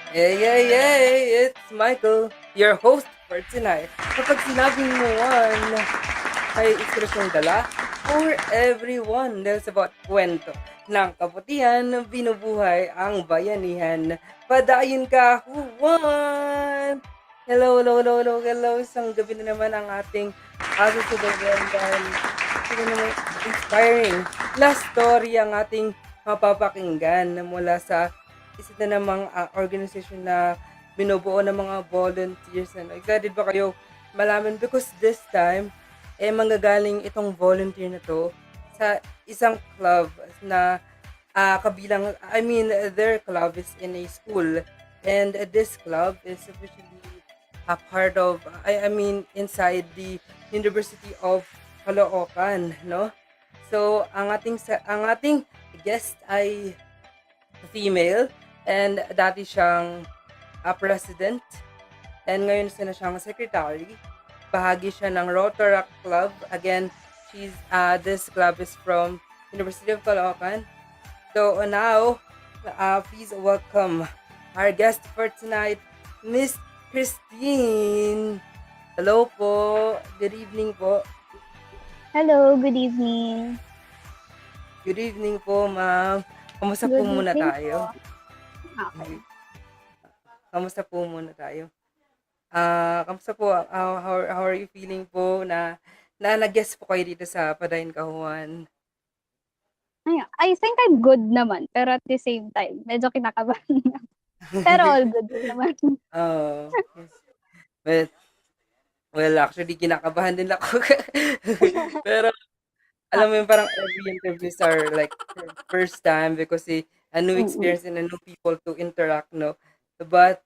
Hey, it's Michael, your host for tonight. Kapag sinabing mo one, ay ekspresyong dala for everyone. That's about kwento ng kabutihan, binubuhay ang bayanihan. Padayon ka, Juan! Hello. Isang gabi na naman ang ating susubayan dahil sino naman inspiring last story ang ating mapapakinggan mula sa isa na namang organization na binubuo ng mga volunteers. Excited ba kayo malaman? Because this time, manggagaling itong volunteer na to sa isang club na kabilang, their club is in a school. And this club is officially a part of, inside the University of Caloocan, no? So, ang ating guest ay female and dati siyang president and ngayon na siyang secretary. Bahagi siya ng Rotaract Club. Again, this club is from University of Caloocan. So now, please welcome our guest for tonight, Miss Christine. Hello po. Good evening po. Hello, good evening. Good evening po, ma'am. Kamusta po Good muna evening tayo? Okay. Kamusta po muna tayo? Kamusta po? How are you feeling po na nag-guest po kayo dito sa Padayon Kahuan? I think I'm good naman, pero at the same time, medyo kinakabahan na. Pero all good naman. Oh, yes. Well, actually, kinakabahan din ako. Pero, alam mo yun, parang every interviews are like first time because a new Mm-mm. experience and a new people to interact, no? But,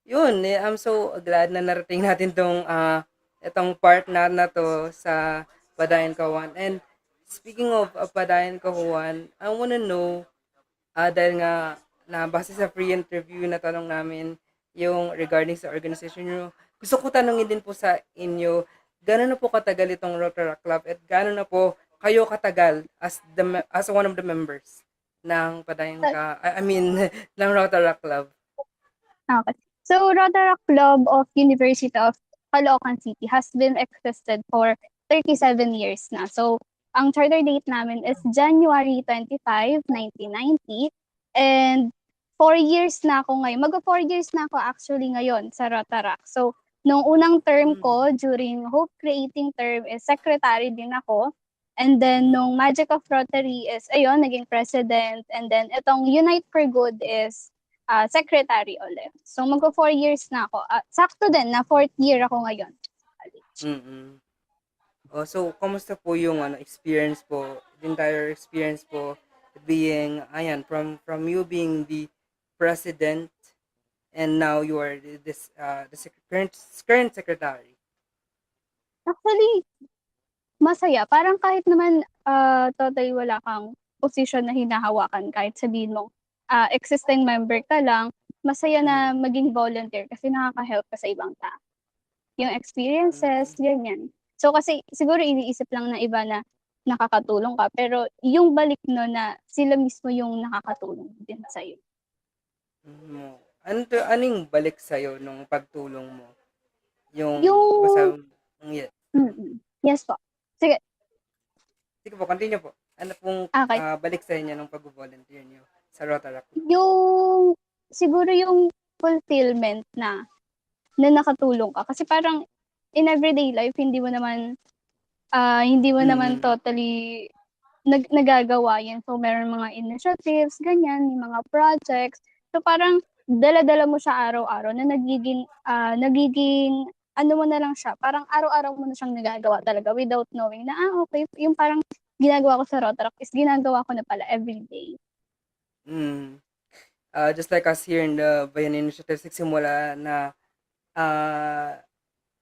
yun, I'm so glad na narating natin itong part na to sa Padayon Kahuan. And speaking of Padayon Kahuan, I wanna know, dahil nga nabase sa free interview na tanong namin yung regarding sa organization nyo, gusto ko tanongin din po sa inyo, gano'n na po katagal itong Rotaract Club at gano'n na po kayo katagal as one of the members ng ng Rotaract Club? Okay. So, Rotaract Club of University of Caloocan City has been existed for 37 years na. So, ang charter date namin is January 25, 1990. And 4 years na ako ngayon. Mag-4 years na ako actually ngayon sa Rotaract. So, nung unang term ko during Hope Creating term is secretary din ako. And then, nung Magic of Rotary is, ayun, naging president. And then, itong Unite for Good is secretary ulit. So, mag-4 years na ako. Sakto din, na 4th year ako ngayon. Mm. Oh, so kamusta po yung experience po, the entire experience po being from you being the president and now you are current secretary. Actually, masaya. Parang kahit naman totally wala kang position na hinahawakan, kahit sabihin mo existing member ka lang, masaya na maging volunteer kasi nakaka-help ka sa ibang tao. Yung experiences, ganyan. So kasi siguro iniisip lang na iba na nakakatulong ka, pero yung balik no na sila mismo yung nakakatulong din sa'yo. Anong balik sa'yo nung pagtulong mo? Yung yeah. Yes po. Sige. Sige po, continue po. Ano pong Okay. balik sa inyo nung pag-volunteer niyo sa Rotaract? Yung siguro yung fulfillment na nakatulong ka. Kasi parang in everyday life, hindi mo naman totally nagagawa yan. So, meron mga initiatives, ganyan, yung mga projects. So, parang dala-dala mo siya araw-araw na nagiging ano mo na lang siya. Parang araw-araw mo na siyang nagagawa talaga without knowing na, okay, yung parang ginagawa ko sa Rotaract is ginagawa ko na pala everyday. Just like us here in the Bayan Initiative, simula na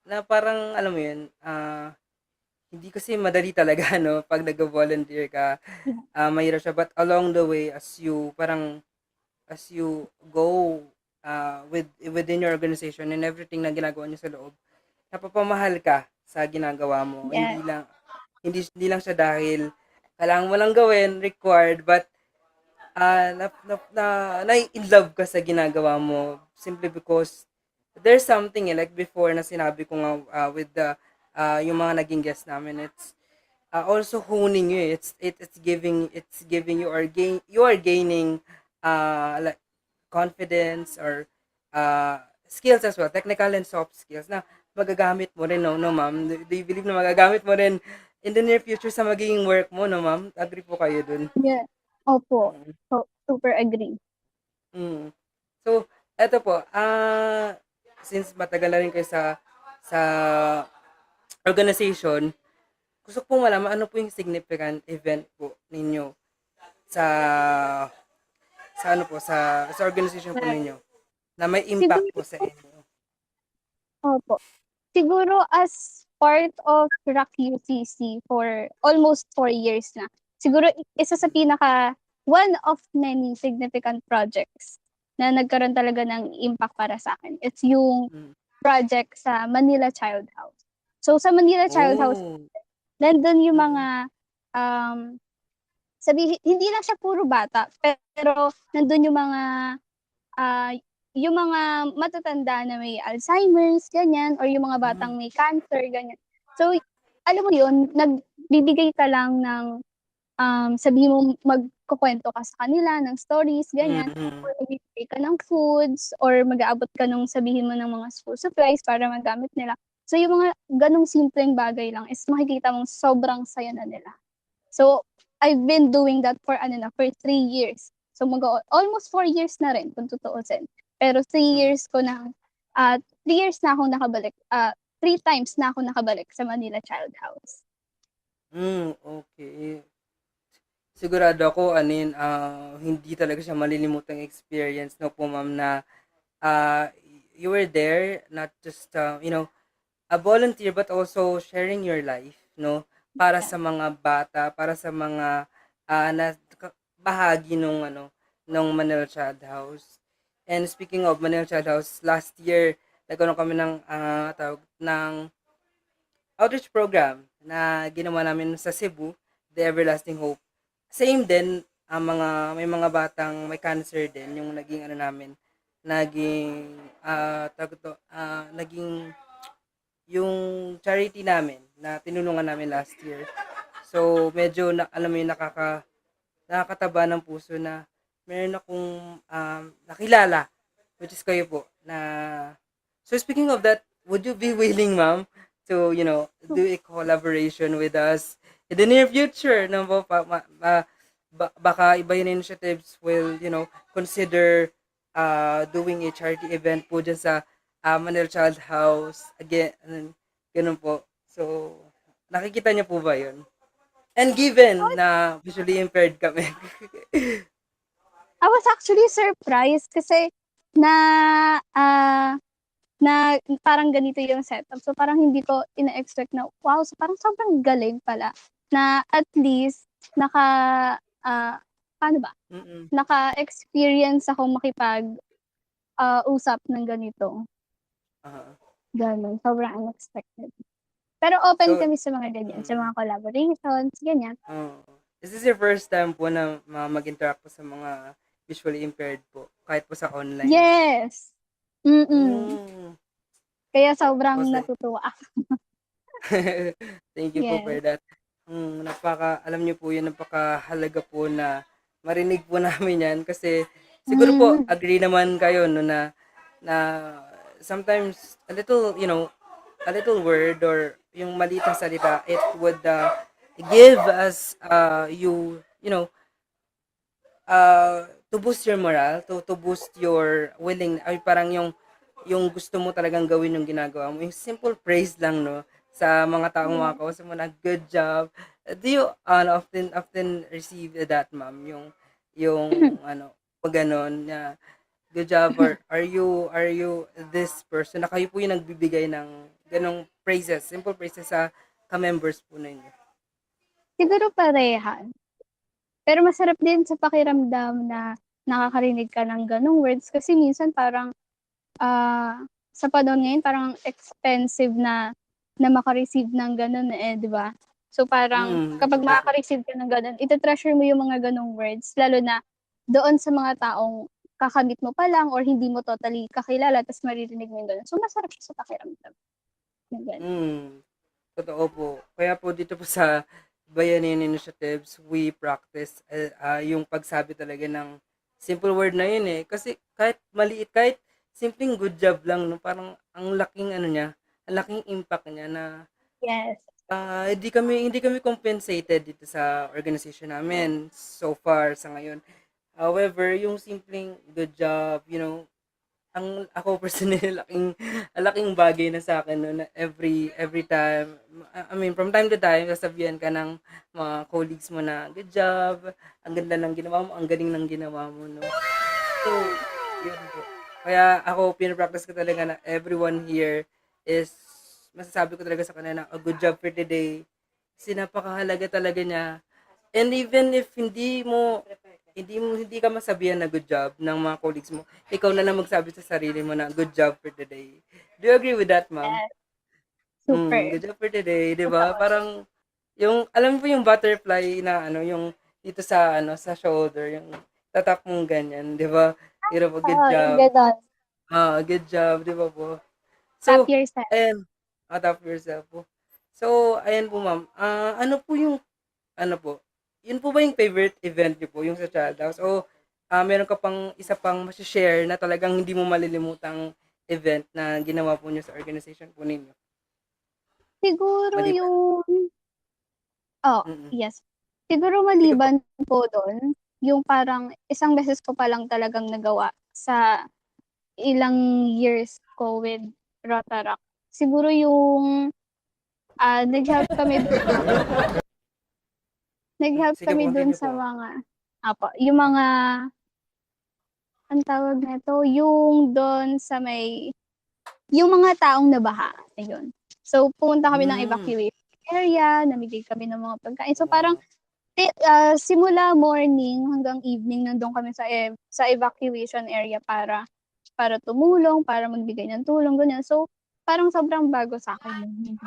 na parang alam mo yun, hindi kasi madali talaga no pag nag-volunteer ka. Mahirap siya, but along the way as you go within your organization and everything na ginagawa niyo sa loob, napapamahal ka sa ginagawa mo. Yeah. Hindi lang siya dahil kailangan mo lang gawin, required, but in love ka sa ginagawa mo simply because there's something like before na sinabi ko nga with the yung mga naging guest namin, it's also honing you. It's giving you or you are gaining like confidence or skills as well, technical and soft skills na magagamit mo rin, no, ma'am? Do you believe na magagamit mo rin in the near future sa magiging work mo, no, ma'am? Agree po kayo dun? Yeah. Opo. Mm. So, super agree. Mm. So, eto po, since matagal na rin kayo sa organization, gusto ko pong malaman ano po yung significant event po ninyo sa ano po sa organization po ninyo na may impact po Siguro, sa inyo. opo. Siguro as part of Rock UCC for almost 4 years na. Siguro isa sa one of many significant projects na nagkaroon talaga ng impact para sa akin. It's yung Mm. project sa Manila Child House. So sa Manila Child House, Oh. nandun yung Mm. mga hindi lang siya puro bata, pero nandun yung mga matatanda na may Alzheimer's, ganyan, or yung mga batang may cancer, ganyan. So, alam mo yun, nagbibigay ka lang ng, sabihin mo magkukuwento ka sa kanila ng stories, ganyan, Mm. or magbibigay ka ng foods, or mag-aabot ka nung sabihin mo ng mga school supplies para magamit nila. So, yung mga ganong simpleng bagay lang is makikita mong sobrang saya na nila. So, I've been doing that for 3 years. So, almost 4 years na rin kung tutuusin. Pero 3 years ko na, 3 years na akong nakabalik, 3 times na ako nakabalik sa Manila Child House. Okay. Sigurado ako hindi talaga siya malilimutang experience, no po, ma'am, na uh, you were there not just a volunteer but also sharing your life, no, para Yeah. sa mga bata, para sa mga bahagi nung Manila Child House. And speaking of Manila Child House, last year nagkaroon kami ng tawag ng outreach program na ginawa namin sa Cebu, The Everlasting Hope. Same din, may mga batang may cancer din, yung naging naging, naging, yung charity namin, na tinulungan namin last year. So, medyo, alam mo yun, nakakataba ng puso na meron akong nakilala, which is kayo po, so speaking of that, would you be willing, ma'am, to, do a collaboration with us in the near future, no po, baka iba yung initiatives will, consider doing a charity event po dyan sa Manila Child House, again, ganun po. So, nakikita niyo po ba yun? And given na visually impaired kami. I was actually surprised kasi na na parang ganito yung setup. So, parang hindi ko ina-expect na, wow, so parang sobrang galing pala na at least paano ba? Mm. Naka-experience ako usap ng ganito. Ganun, sobrang unexpected. Pero open So, kami sa mga ganyan, sa mga collaborations, ganyan. Is this your first time po na mag-interact po sa mga visually impaired po, kahit po sa online? Yes! Kaya sobrang Okay. natutuwa ako. Thank you po for Yes. that. Alam niyo po yun, napakahalaga po na marinig po namin yan kasi siguro po agree naman kayo no na sometimes a little word or yung maliit na salita, it would give us to boost your morale, to boost your ay parang yung gusto mo talagang gawin yung ginagawa mo. Yung simple praise lang, no, sa mga taong mga kausap mo na good job. Do you often receive that, ma'am? Yung pag ganon na good job, or are you this person na kayo po yung nagbibigay ng ganong praises, simple praises sa ka-members po ninyo? Siguro parehan. Pero masarap din sa pakiramdam na nakakarinig ka ng ganong words kasi minsan parang, sa panahon ngayon parang expensive na maka-receive ng gano'n, eh, 'di ba? So, parang kapag Opo. makaka-receive ka ng gano'n, ite-treasure mo yung mga gano'ng words lalo na doon sa mga taong kakamit mo pa lang or hindi mo totally kakilala tapos maririnig mo yung gano'n. So, masarap siya sa pakiramdam, yung gano'n. Totoo po. Kaya po dito po sa Bayanihan Initiatives, we practice yung pagsabi talaga ng simple word na yun eh. Kasi kahit maliit, kahit simpleng good job lang, no, parang ang laking ano niya, ang laking impact niya na Yes. hindi kami compensated dito sa organization namin so far sa ngayon. However, yung simpleng good job, ang ako personally laking bagay na sa akin no, na every time, I mean from time to time sasabihan ka ng mga colleagues mo na good job, ang ganda ng ginawa mo, ang galing ng ginawa mo, no. So, yun po. Kaya ako pinapractice ko talaga na everyone here is masasabi ko talaga sa kanila na a good job for today. Kasi napakahalaga talaga niya. And even if hindi ka masabihan na good job ng mga colleagues mo, ikaw na lang magsabi sa sarili mo na good job for today. Do you agree with that, ma'am? Yes. Super. Good job for today, 'di ba? Totoo. Parang yung alam mo po yung butterfly na ano, yung dito sa ano, sa shoulder, yung tatap mong ganyan, 'di ba? Pero po, good Oo, yung job. gano'n. Good job, 'di ba po? Tap So, yourself. ayan, tap yourself po. So, ayan po, ma'am. Ano po yung ano po, yun po ba yung favorite event niyo po, yung sa Child House? O meron ka pang isa pang share na talagang hindi mo malilimutang event na ginawa po niyo sa organization po ninyo? Siguro Maliban. yung Mm. yes. Siguro Sige po. maliban po dun, yung parang isang beses ko pa lang talagang nagawa sa ilang years ko with Rotaract. Siguro yung, nag-help kami nag-help Sige po, kami dun continue sa po. mga yung mga anong tawag nito, yung dun sa may yung mga taong nabaha, ayun. So, pumunta kami ng Hmm. evacuation area, namigay kami ng mga pagkain. So, parang Wow. simula morning hanggang evening nandun kami sa evacuation area para tumulong, para magbigay ng tulong, ganyan. So, parang sobrang bago sa'kin yun.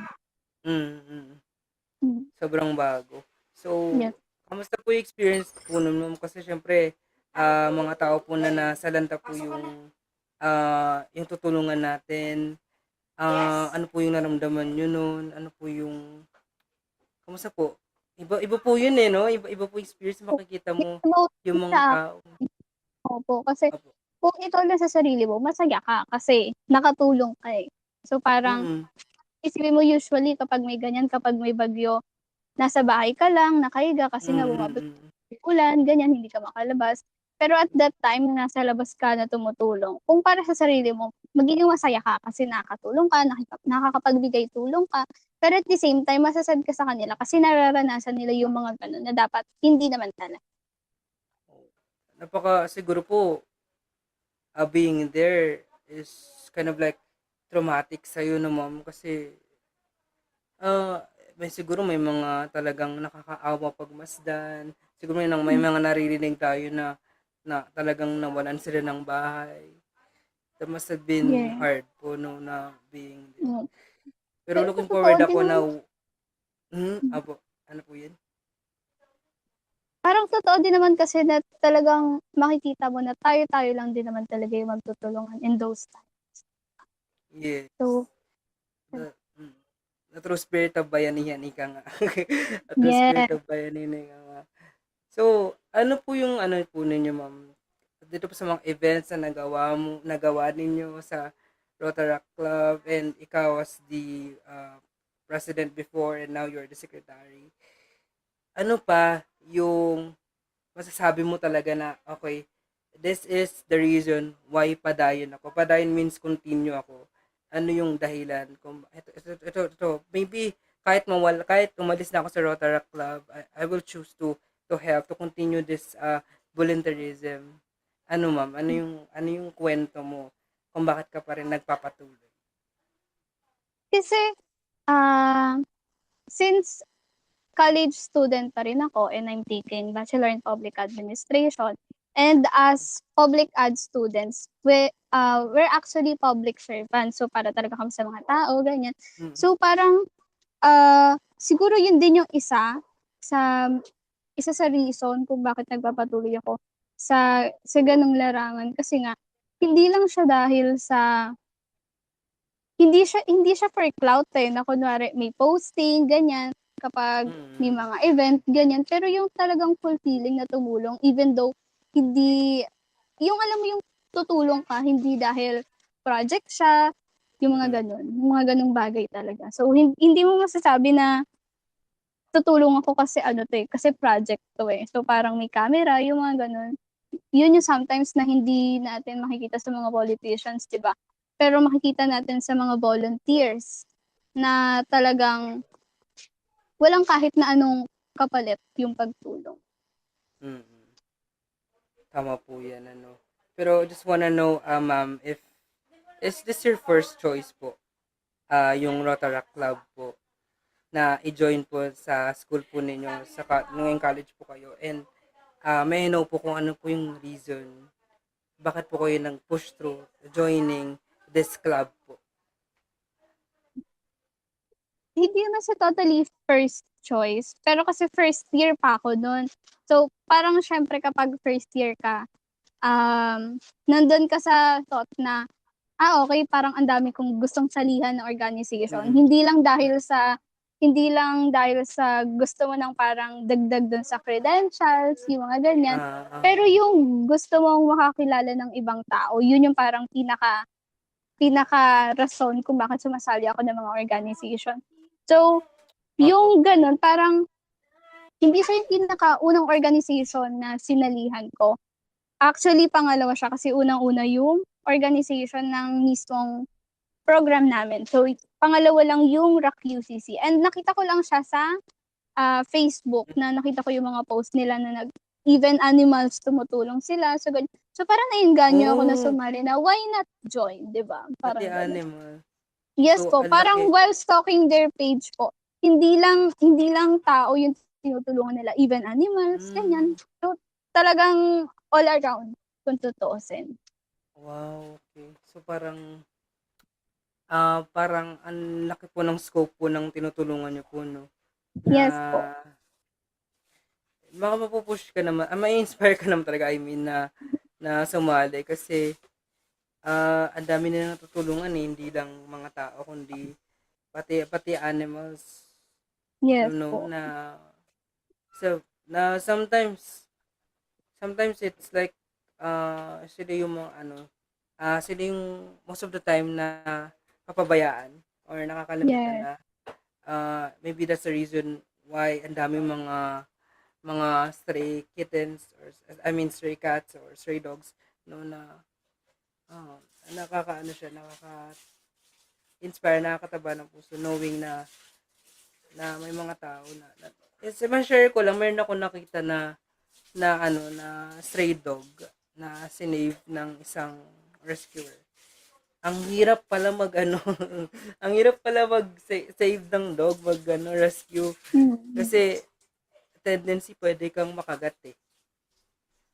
Mm, mm. Hmm, Sobrang bago. So, yes. kamusta po yung experience po nun, ma'am? Kasi siyempre, mga tao po na nasalanta po yung tutulungan natin. Ano po yung naramdaman niyo nun? Ano po yung kamusta po? Iba po yun, eh, 'no? Iba po experience makikita mo yung Emotion mga sa tao. opo, kasi Opo. kung ikaw lang sa sarili mo, masaya ka kasi nakatulong ka, eh. So, parang Mm. isipin mo usually kapag may ganyan, kapag may bagyo, nasa bahay ka lang, nakahiga kasi nga Mm, bumabagsak mm. yung ulan, ganyan, hindi ka makalabas. Pero at that time na nasa labas ka na tumutulong, kung para sa sarili mo, magiging masaya ka kasi nakakatulong ka, nakakapagbigay tulong ka. Pero at the same time, masa-sad ka sa kanila kasi nararanasan nila yung mga gano'n na dapat hindi naman talaga. Siguro po, being there is kind of like traumatic sa'yo 'no, ma'am, kasi, siguro may mga talagang nakakaawa pagmasdan, siguro may Hmm, mga naririnig tayo na na talagang nawalan sila ng bahay. That must have been yes. hard po 'no, na being there. Hmm. Pero Pero looking totoo forward din ako na naman opo, ano po 'yun? parang totoo din naman kasi na talagang makikita mo na tayo-tayo lang din naman talaga yung magtutulungan in those times. So, Yes. The mm, the true spirit of bayanihan, ika nga. The true spirit yes. of bayanihan, ika nga. So, ano po yung ano po ninyo, ma'am, dito po sa mga events na nagawa ninyo sa Rotaract Club, and ikaw as the president before and now you're the secretary. Ano pa yung masasabi mo talaga na, okay, this is the reason why padayon ako. Padayon means continue ako. Ano yung dahilan? Kung, ito. Maybe, kahit umalis na ako sa Rotaract Club, I will choose to help, to continue this volunteerism. Ano, ma'am? Ano yung kwento mo kung bakit ka pa rin nagpapatuloy? Kasi, ah, since college student pa rin ako and I'm taking Bachelor in Public Administration. And as public ad students, we're actually public servants. So, para talaga kami sa mga tao, ganyan. Mm. So, parang, siguro yun din yung sa isa sa reason kung bakit nagpapatuloy ako. sa ganong larangan kasi nga hindi lang siya dahil sa hindi siya for clout, na kunwari may posting ganyan, kapag may Mm. mga event ganyan, pero yung talagang fulfilling na tumulong even though hindi yung alam mo yung tutulong ka hindi dahil project siya, yung mga Mm. gano'n, yung mga gano'ng bagay talaga. So hindi mo masasabi na tutulong ako kasi ano 'to, kasi project 'to, So parang may camera, yung mga gano'n. Yun yung sometimes na hindi natin makikita sa mga politicians, 'di ba? Pero makikita natin sa mga volunteers na talagang walang kahit na anong kapalit yung pagtulong. Mm. Tama po 'yan ano. Pero just wanna know, ma'am, if is this your first choice po? Yung Rotaract Club po na i-join po sa school po ninyo sa nung in college po kayo, and may I know po kung ano po yung reason bakit po kayo nag-push through joining this club po? Hindi naman sa totally first choice, pero kasi first year pa ako nun. So, parang siyempre kapag first year ka, nandun ka sa thought na, okay, parang ang dami kong gustong salihan na organization. Mm. Hindi lang dahil sa gusto mo ng parang dagdag dun sa credentials, yung mga ganyan. Pero yung gusto mong makakilala ng ibang tao, yun yung parang pinaka-rason kung bakit sumasali ako ng mga organization. So, Opo. yung gano'n parang hindi siya yung pinakaunang organization na sinalihan ko. Actually, pangalawa siya kasi unang-una yung organization ng mismong program namin. So, pangalawa lang yung RAC UCC, and nakita ko lang siya sa, Facebook, na nakita ko yung mga post nila na even animals tumutulong sila, so ganyan. So, parang naengganyo ako na Oh, sumali na why not join, 'di ba? pati Parang gano'n. animal. Yes So, po, ang laki. parang while stalking their page po, hindi lang tao yung tinutulungan nila, even animals, ganyan. Hmm, So, talagang all around kung tutuusin. wow, okay. So, parang ang laki po ng scope po ng tinutulungan niyo po 'no, na Yes po. baka mapu-push ka naman, mai-inspire ka naman talaga, I mean, na sumali kasi, ang dami nilang natutulungan, eh, hindi lang mga tao kundi pati animals, Yes you know, po. na sometimes it's like, sila yung mga ano, sila yung most of the time na papabayaan or nakakalimutan Yes. na, maybe that's the reason why ang daming mga stray kittens, or I mean stray cats or stray dogs, no, na ah, nakakaano siya, inspire, nakakataba ng puso knowing na may mga tao na is ma-share ko lang, meron ako nakita na ano, na stray dog na sinave ng isang rescuer. Ang hirap pala mag-ano, ang hirap pala mag-save ng dog, mag-ano, rescue. Mm. Kasi tendency pwede kang makagat, eh.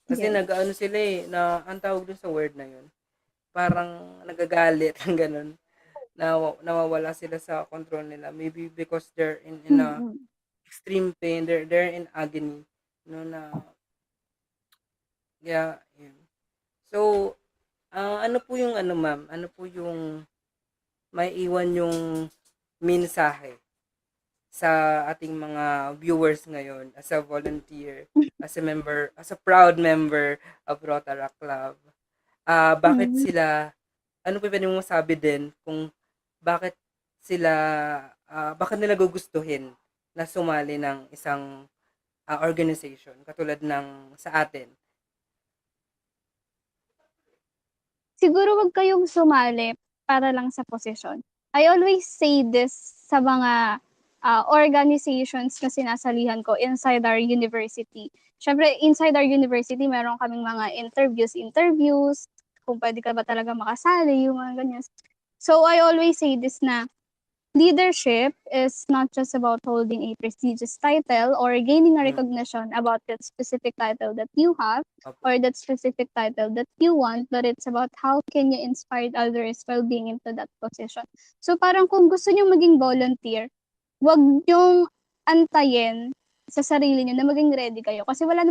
Kasi Yes. nag-ano sila, eh, na ang tawag dun sa word na yun, parang nagagalit, ng gano'n, na nawawala sila sa control nila. Maybe because they're in a Mm. extreme pain, they're in agony, no, na yeah, yun. So, ano po yung ano, ma'am, ano po yung maiiwan yung mensahe sa ating mga viewers ngayon as a volunteer, as a member, as a proud member of Rotaract Club? Bakit Mm. sila, ano po pwede mong sabi din kung bakit sila, bakit nila gugustuhin na sumali ng isang organization katulad ng sa atin? Siguro wag kayong sumali para lang sa posisyon. I always say this sa mga, organizations na sinasalihan ko inside our university. Siyempre inside our university meron kaming mga interviews, kung puwede ka ba talaga makasali, yung mga ganyan. So, I always say this na leadership is not just about holding a prestigious title or gaining a Mm, recognition about that specific title that you have opo. or that specific title that you want, but it's about how can you inspire others while being into that position. So parang kung gusto niyo maging volunteer, wag niyong antayin sa sarili niyo na maging ready kayo kasi wala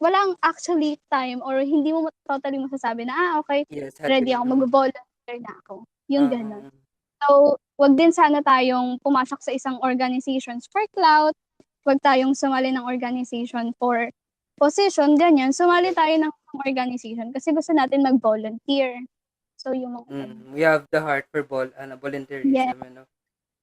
walang actually time or hindi mo totally masasabi na, okay, Yes, ready agree. ako, magvo-volunteer na ako, yung gano'n. Oo. So, 'wag din sana tayong pumasok sa isang organizations for clout, 'wag tayong sumali ng organization for position, ganyan. Sumali tayo ng organization kasi gusto natin mag-volunteer. So, yung mga gano'n. We have the heart for Yes. volunteerism,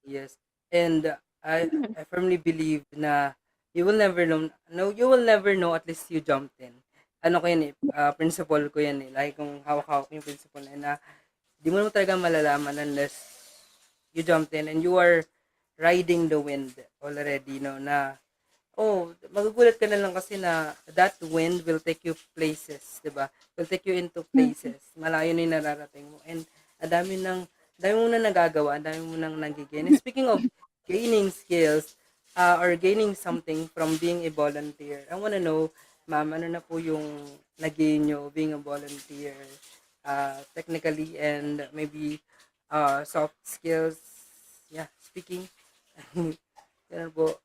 Yes. And I firmly believe na you will never know, no, you will never know at least you jumped in. Ano ko yan principle ko yan Like kung hawak-hawak yung principle na di mo naman talaga malalaman unless you jumped in and you are riding the wind already, na magugulat ka na lang kasi na that wind will take you places, 'di ba? Will take you into places. Malayo na 'yung nararating mo. And dami mo na nagagawa, dami mo nang nagigain. And speaking of gaining skills, or gaining something from being a volunteer, I wanna know, ma'am, ano na po yung nagain nyo being a volunteer, technically and maybe soft skills, yeah, speaking. Ganun po.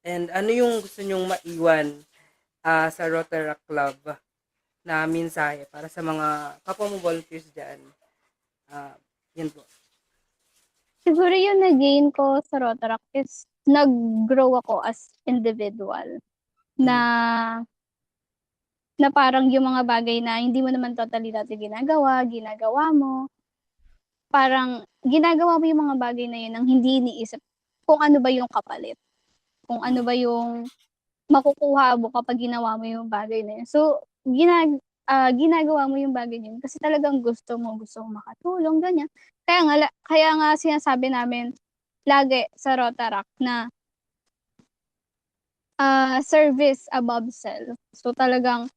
And ano yung gusto nyong maiwan sa Rotaract Club na mensahe para sa mga kapwa mo volunteers dyan? Yan po. Siguro yung na-gain ko sa Rotaract is nag-grow ako as individual. Na parang yung mga bagay na hindi mo naman totally dati ginagawa mo. Parang ginagawa mo yung mga bagay na yun ng hindi iniisip kung ano ba yung kapalit. Kung ano ba yung makukuha mo kapag ginawa mo yung bagay na yun. So, ginagawa mo yung bagay na yun kasi talagang gusto mo makatulong, ganyan. Kaya nga sinasabi namin lagi sa Rotaract na service above self. So, talagang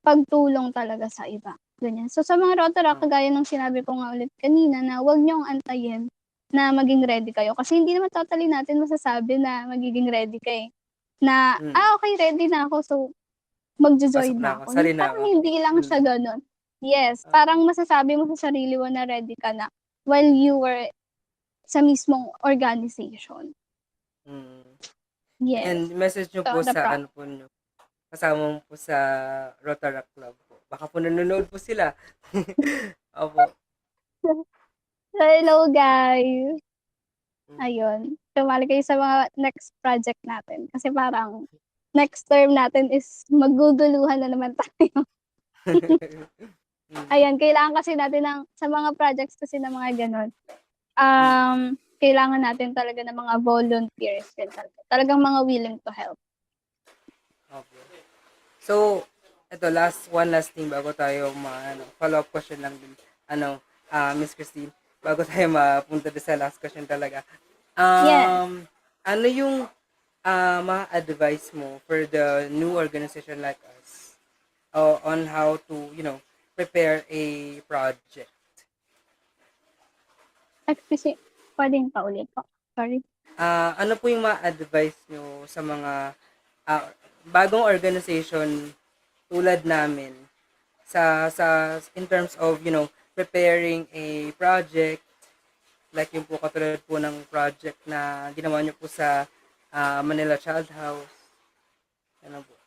pagtulong talaga sa iba, ganyan. So, sa mga Rotaract, kagaya ng sinabi ko nga ulit kanina na huwag niyong antayin na maging ready kayo kasi hindi naman totally natin masasabi na magiging ready ka, na, okay, ready na ako, so Pasok magjo-join na na ako. ako. Sali na Parang ako. hindi lang siya gano'n. Yes, parang masasabi mo sa sarili mo na ready ka na while you were sa mismong organization. Yes. And message nyo So, po the sa pro ano po nyo, kasama mo po sa Rotaract Club po. Baka po nanonood po sila. Opo. Hello, guys! Ayun, sumali kayo sa mga next project natin kasi parang next term natin is maguguluhan na naman tayo. Ayan, kailangan kasi natin sa mga projects kasi ng mga gano'n, kailangan natin talaga ng mga volunteers din talaga. Talagang mga willing to help. Opo. So, ito, one last thing bago tayo follow-up question lang din. Miss Christine, bago tayo mapunta sa last question talaga. Yes. Ano yung ma-advise mo for the new organization like us on how to, prepare a project? Kasi pwedeng paulit po. Sorry. Ano po yung ma-advise nyo sa mga bagong organization tulad namin sa in terms of, preparing a project, like yung po katulad po ng project na ginawa nyo po sa Manila Child House. Ano po?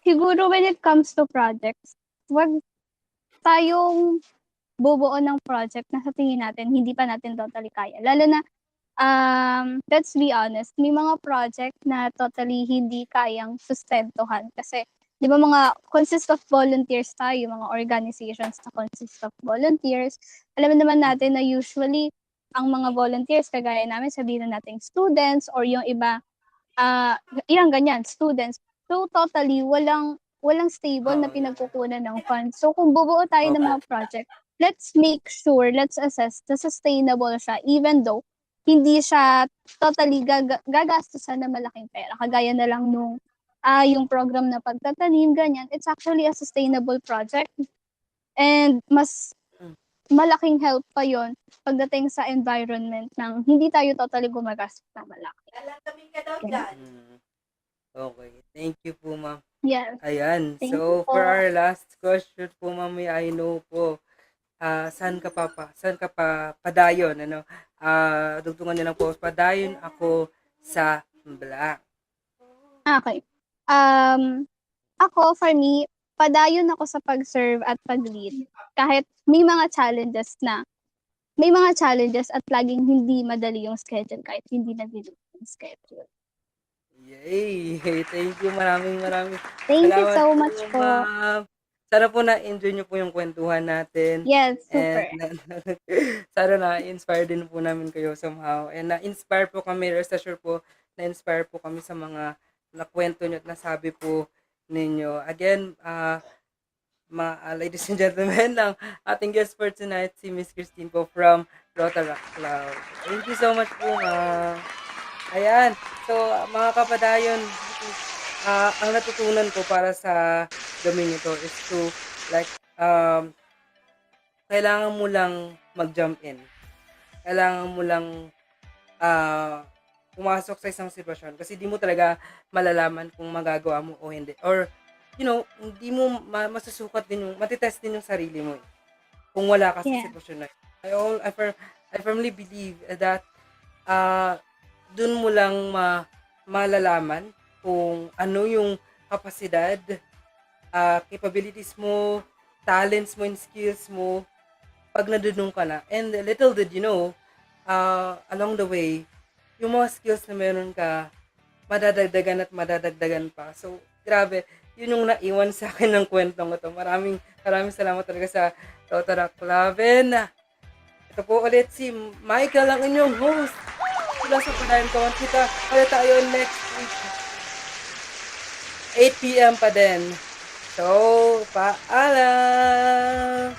Siguro when it comes to projects, wag tayong bubuo ng project na sa tingin natin hindi pa natin totally kaya. Lalo na, let's be honest, may mga project na totally hindi kayang sustentuhan kasi 'di ba consist of volunteers tayo, mga organizations na consist of volunteers. Alam naman natin na usually ang mga volunteers kagaya namin sabihin na nating students or yung iba, yan ganyan, students. So totally walang stable na pinagkukunan ng funds. So kung bubuo tayo ng mga project, let's make sure, let's assess na sustainable siya even though hindi siya totally gagastusan ng malaking pera. Kagaya na lang nung yung program na pagtatanim, ganyan. It's actually a sustainable project. And mas malaking help pa yon pagdating sa environment ng hindi tayo totally gumagastos ng malaki. Okay. Thank you po, ma'am. Yes. Ayan. Thank So, you po. for our last question po, ma'am, I know po, saan ka pa padayon, dugtungan niyo lang po, padayon ako sa blank. Okay. Um, Ako, for me, padayon ako sa pag-serve at pag-lead. Kahit may mga challenges at laging hindi madali yung schedule kahit hindi nagdi yung schedule. Yay! Thank you. Maraming Thank you salamat so po, much po. ma'am. Sana po na-enjoy niyo po yung kwentuhan natin. Yes, And super. sana na-inspire din po namin kayo somehow. And na-inspire po kami, rest assured po, na-inspire po kami sa mga nakwento niyo at nasabi po ninyo. Again, ladies and gentlemen, ang ating guest for tonight, si Miss Christine po from Rotaract Club. Thank you so much po, ma'am. Ayan. So, mga kapadayon, ang natutunan ko para sa gawin ito is to, like, kailangan mo lang mag-jump in. Kailangan mo lang pumasok sa isang sitwasyon kasi di mo talaga malalaman kung magagawa mo o hindi. Or, hindi mo masusukat din matitest din yung sarili mo kung wala ka sa Yeah. sitwasyon na yun. I firmly believe that dun mo lang malalaman kung ano yung kapasidad, capabilities mo, talents mo, and skills mo pag nadunong ka na. And little did you know, along the way, yung mga skills na meron ka, madadagdagan at madadagdagan pa. So, grabe, yun yung naiwan sa akin ng kwentong ito. Maraming salamat talaga sa Rotaract Club. And ito po ulit si Michael, ang inyong host. Mula sa Padayon Kawan. Kita ulit tayo next week. 8 p.m. pa din. So, paalam!